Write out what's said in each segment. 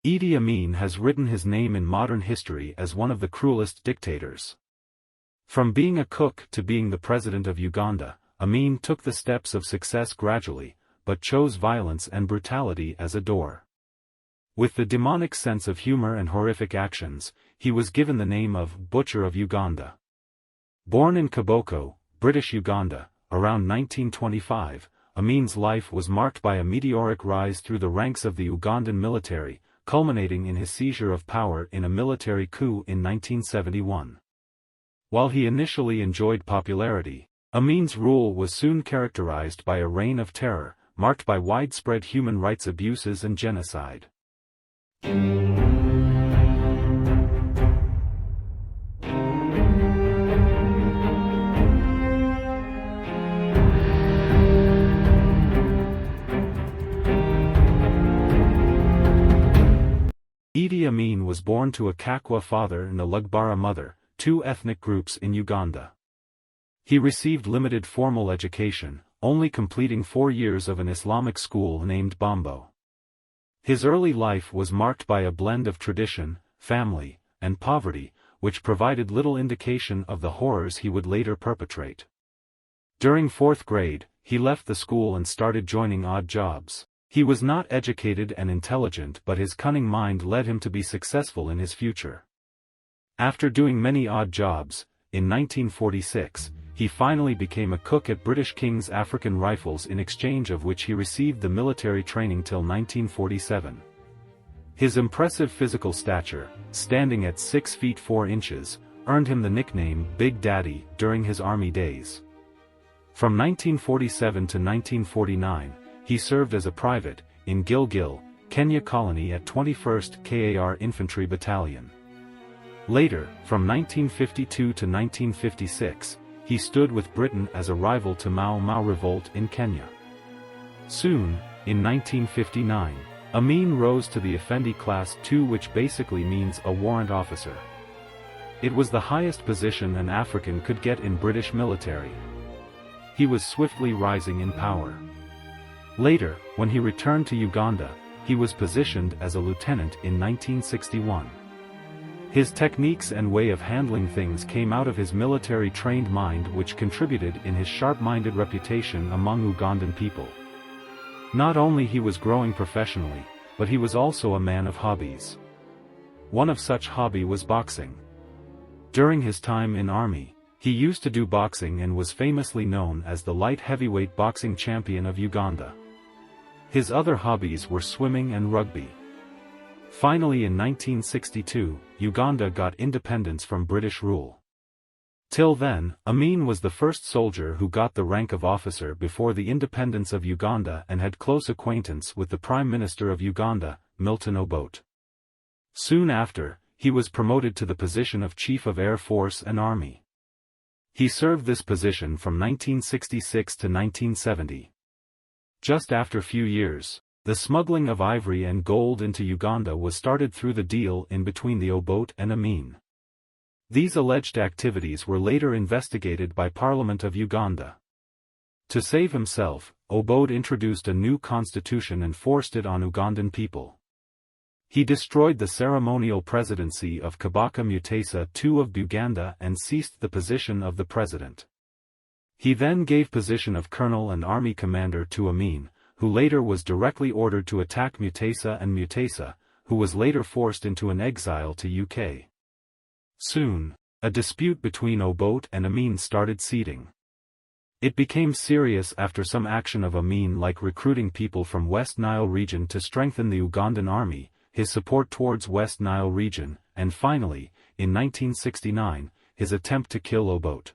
Idi Amin has written his name in modern history as one of the cruelest dictators. From being a cook to being the president of Uganda, Amin took the steps of success gradually, but chose violence and brutality as a door. With the demonic sense of humor and horrific actions, he was given the name of Butcher of Uganda. Born in Kiboko, British Uganda, around 1925, Amin's life was marked by a meteoric rise through the ranks of the Ugandan military, culminating in his seizure of power in a military coup in 1971. While he initially enjoyed popularity, Amin's rule was soon characterized by a reign of terror, marked by widespread human rights abuses and genocide. Idi Amin was born to a Kakwa father and a Lugbara mother, two ethnic groups in Uganda. He received limited formal education, only completing 4 years of an Islamic school named Bombo. His early life was marked by a blend of tradition, family, and poverty, which provided little indication of the horrors he would later perpetrate. During 4th grade, he left the school and started joining odd jobs. He was not educated and intelligent, but his cunning mind led him to be successful in his future. After doing many odd jobs, in 1946, he finally became a cook at British King's African Rifles, in exchange of which he received the military training till 1947. His impressive physical stature, standing at 6 feet 4 inches, earned him the nickname Big Daddy during his army days. From 1947 to 1949, he served as a private, in Gilgil, Kenya colony at 21st KAR Infantry Battalion. Later, from 1952 to 1956, he stood with Britain as a rival to Mau Mau revolt in Kenya. Soon, in 1959, Amin rose to the Effendi Class II, which basically means a warrant officer. It was the highest position an African could get in British military. He was swiftly rising in power. Later, when he returned to Uganda, he was positioned as a lieutenant in 1961. His techniques and way of handling things came out of his military-trained mind, which contributed in his sharp-minded reputation among Ugandan people. Not only he was growing professionally, but he was also a man of hobbies. One of such hobby was boxing. During his time in army, he used to do boxing and was famously known as the light heavyweight boxing champion of Uganda. His other hobbies were swimming and rugby. Finally, in 1962, Uganda got independence from British rule. Till then, Amin was the first soldier who got the rank of officer before the independence of Uganda and had close acquaintance with the Prime Minister of Uganda, Milton Obote. Soon after, he was promoted to the position of Chief of Air Force and Army. He served this position from 1966 to 1970. Just after a few years, the smuggling of ivory and gold into Uganda was started through the deal in between the Obote and Amin. These alleged activities were later investigated by Parliament of Uganda. To save himself, Obote introduced a new constitution and forced it on Ugandan people. He destroyed the ceremonial presidency of Kabaka Mutesa II of Uganda and seized the position of the president. He then gave position of colonel and army commander to Amin, who later was directly ordered to attack Mutesa, and Mutesa, who was later forced into an exile to UK. Soon, a dispute between Obote and Amin started seeding. It became serious after some action of Amin, like recruiting people from West Nile region to strengthen the Ugandan army, his support towards West Nile region, and finally, in 1969, his attempt to kill Obote.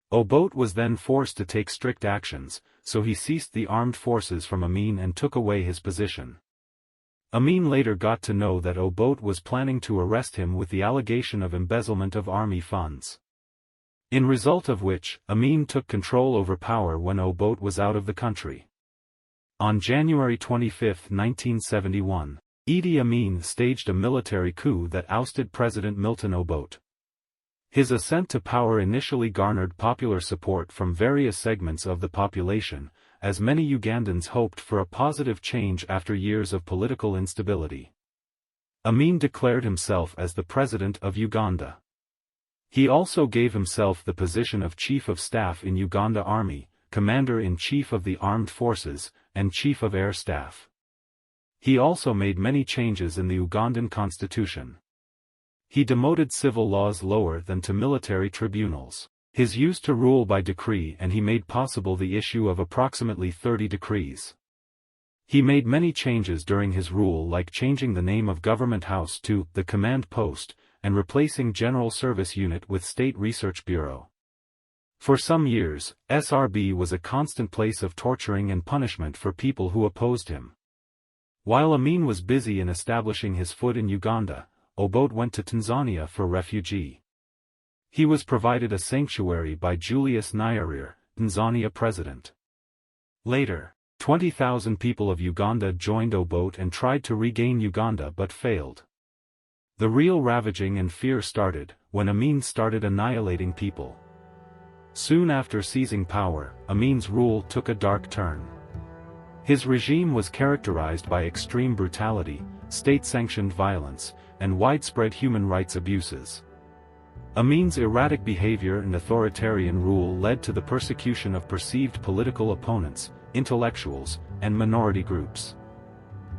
Obote was then forced to take strict actions, so he ceased the armed forces from Amin and took away his position. Amin later got to know that Obote was planning to arrest him with the allegation of embezzlement of army funds. In result of which, Amin took control over power when Obote was out of the country. On January 25, 1971, Idi Amin staged a military coup that ousted President Milton Obote. His ascent to power initially garnered popular support from various segments of the population, as many Ugandans hoped for a positive change after years of political instability. Amin declared himself as the President of Uganda. He also gave himself the position of Chief of Staff in Uganda Army, Commander-in-Chief of the Armed Forces, and Chief of Air Staff. He also made many changes in the Ugandan constitution. He demoted civil laws lower than to military tribunals. His used to rule by decree, and he made possible the issue of approximately 30 decrees. He made many changes during his rule, like changing the name of Government House to the Command Post, and replacing General Service Unit with State Research Bureau. For some years, SRB was a constant place of torturing and punishment for people who opposed him. While Amin was busy in establishing his foot in Uganda, Obote went to Tanzania for refugee. He was provided a sanctuary by Julius Nyerere, Tanzania president. Later, 20,000 people of Uganda joined Obote and tried to regain Uganda but failed. The real ravaging and fear started when Amin started annihilating people. Soon after seizing power, Amin's rule took a dark turn. His regime was characterized by extreme brutality, state-sanctioned violence, and widespread human rights abuses. Amin's erratic behavior and authoritarian rule led to the persecution of perceived political opponents, intellectuals, and minority groups.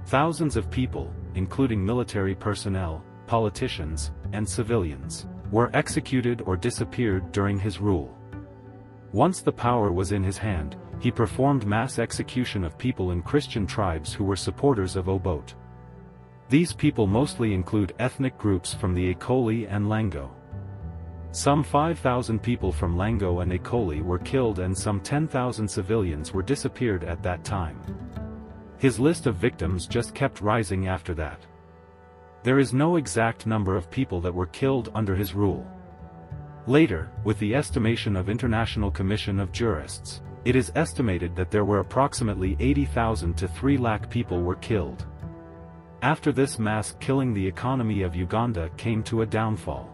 Thousands of people, including military personnel, politicians, and civilians, were executed or disappeared during his rule. Once the power was in his hand, he performed mass execution of people in Christian tribes who were supporters of Obote. These people mostly include ethnic groups from the Akoli and Lango. Some 5,000 people from Lango and Akoli were killed and some 10,000 civilians were disappeared at that time. His list of victims just kept rising after that. There is no exact number of people that were killed under his rule. Later, with the estimation of International Commission of Jurists, it is estimated that there were approximately 80,000 to 3 lakh people were killed. After this mass killing, the economy of Uganda came to a downfall.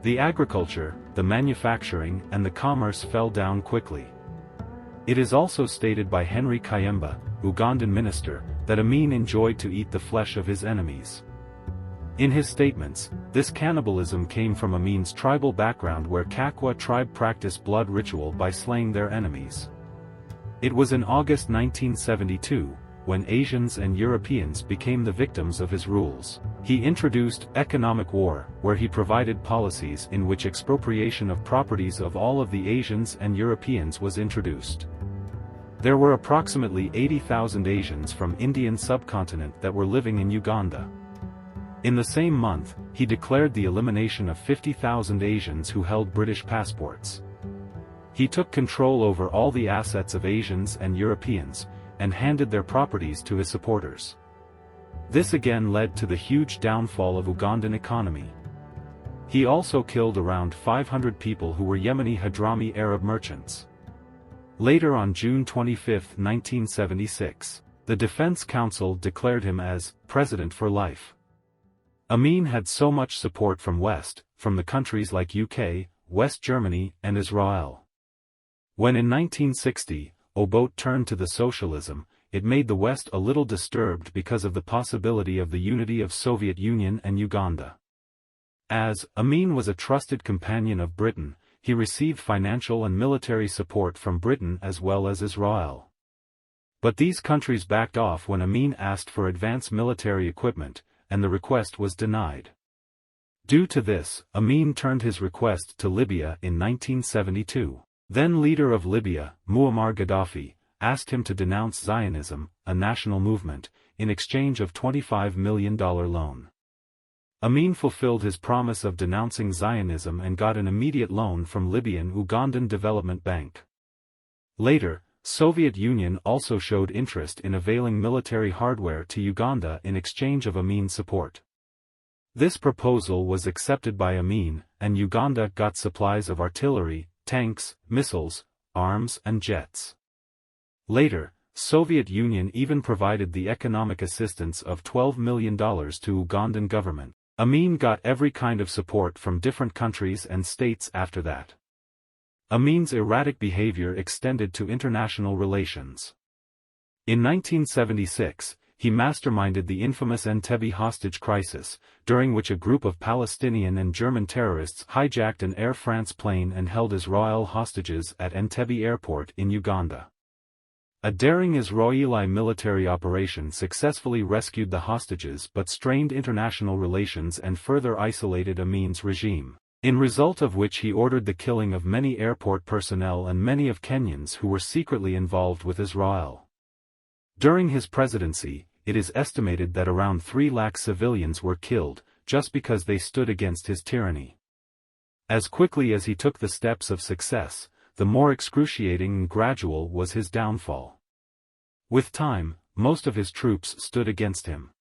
The agriculture, the manufacturing, and the commerce fell down quickly. It is also stated by Henry Kayemba, Ugandan minister, that Amin enjoyed to eat the flesh of his enemies. In his statements, this cannibalism came from Amin's tribal background, where Kakwa tribe practiced blood ritual by slaying their enemies. It was in August 1972, when Asians and Europeans became the victims of his rules. He introduced economic war, where he provided policies in which expropriation of properties of all of the Asians and Europeans was introduced. There were approximately 80,000 Asians from Indian subcontinent that were living in Uganda. In the same month, he declared the elimination of 50,000 Asians who held British passports. He took control over all the assets of Asians and Europeans, and handed their properties to his supporters. This again led to the huge downfall of Ugandan economy. He also killed around 500 people who were Yemeni Hadrami Arab merchants. Later, on June 25, 1976, the Defense Council declared him as President for life. Amin had so much support from the countries like UK, West Germany, and Israel. When in 1960, Obote turned to the socialism, it made the West a little disturbed because of the possibility of the unity of Soviet Union and Uganda. As Amin was a trusted companion of Britain, he received financial and military support from Britain as well as Israel. But these countries backed off when Amin asked for advanced military equipment, and the request was denied. Due to this, Amin turned his request to Libya in 1972. Then leader of Libya, Muammar Gaddafi, asked him to denounce Zionism, a national movement, in exchange of $25 million loan. Amin fulfilled his promise of denouncing Zionism and got an immediate loan from Libyan Ugandan Development Bank. Later, Soviet Union also showed interest in availing military hardware to Uganda in exchange of Amin's support. This proposal was accepted by Amin, and Uganda got supplies of artillery, tanks, missiles, arms and jets. Later, Soviet Union even provided the economic assistance of $12 million to Ugandan government. Amin got every kind of support from different countries and states after that. Amin's erratic behavior extended to international relations. In 1976, he masterminded the infamous Entebbe hostage crisis, during which a group of Palestinian and German terrorists hijacked an Air France plane and held Israeli hostages at Entebbe airport in Uganda. A daring Israeli military operation successfully rescued the hostages but strained international relations and further isolated Amin's regime, in result of which he ordered the killing of many airport personnel and many of Kenyans who were secretly involved with Israel. During his presidency, it is estimated that around 3 lakh civilians were killed, just because they stood against his tyranny. As quickly as he took the steps of success, the more excruciating and gradual was his downfall. With time, most of his troops stood against him.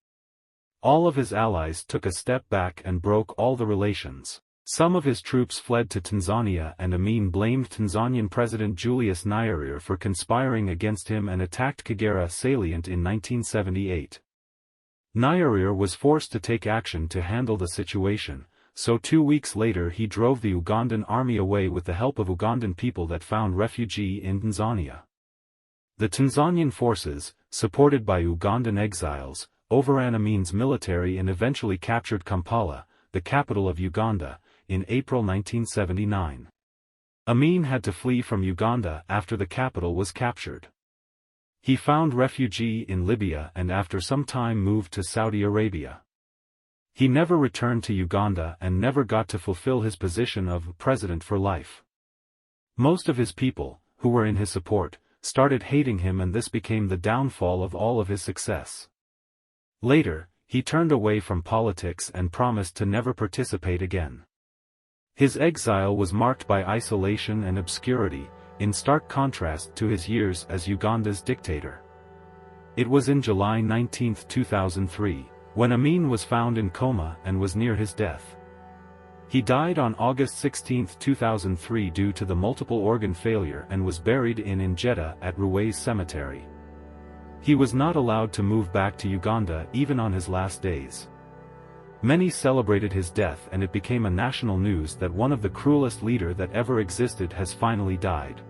All of his allies took a step back and broke all the relations. Some of his troops fled to Tanzania, and Amin blamed Tanzanian President Julius Nyerere for conspiring against him and attacked Kagera salient in 1978. Nyerere was forced to take action to handle the situation, so 2 weeks later he drove the Ugandan army away with the help of Ugandan people that found refuge in Tanzania. The Tanzanian forces, supported by Ugandan exiles, overran Amin's military and eventually captured Kampala, the capital of Uganda, in April 1979. Amin had to flee from Uganda after the capital was captured. He found refuge in Libya and after some time moved to Saudi Arabia. He never returned to Uganda and never got to fulfill his position of president for life. Most of his people, who were in his support, started hating him, and this became the downfall of all of his success. Later, he turned away from politics and promised to never participate again. His exile was marked by isolation and obscurity, in stark contrast to his years as Uganda's dictator. It was in July 19, 2003, when Amin was found in coma and was near his death. He died on August 16, 2003 due to the multiple organ failure and was buried in Jeddah at Ruwais Cemetery. He was not allowed to move back to Uganda even on his last days. Many celebrated his death, and it became a national news that one of the cruelest leaders that ever existed has finally died.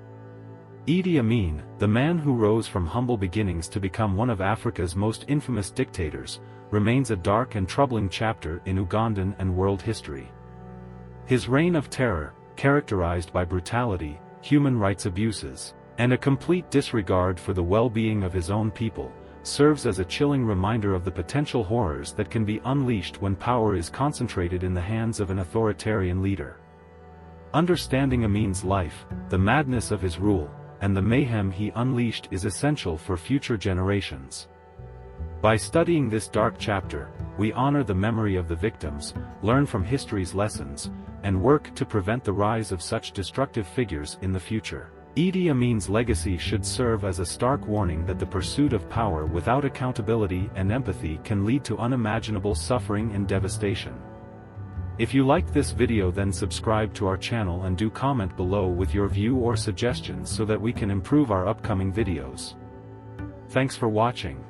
Idi Amin, the man who rose from humble beginnings to become one of Africa's most infamous dictators, remains a dark and troubling chapter in Ugandan and world history. His reign of terror, characterized by brutality, human rights abuses, and a complete disregard for the well-being of his own people, serves as a chilling reminder of the potential horrors that can be unleashed when power is concentrated in the hands of an authoritarian leader. Understanding Amin's life, the madness of his rule, and the mayhem he unleashed is essential for future generations. By studying this dark chapter, we honor the memory of the victims, learn from history's lessons, and work to prevent the rise of such destructive figures in the future. Idi Amin's legacy should serve as a stark warning that the pursuit of power without accountability and empathy can lead to unimaginable suffering and devastation. If you liked this video, then subscribe to our channel and do comment below with your view or suggestions so that we can improve our upcoming videos. Thanks for watching.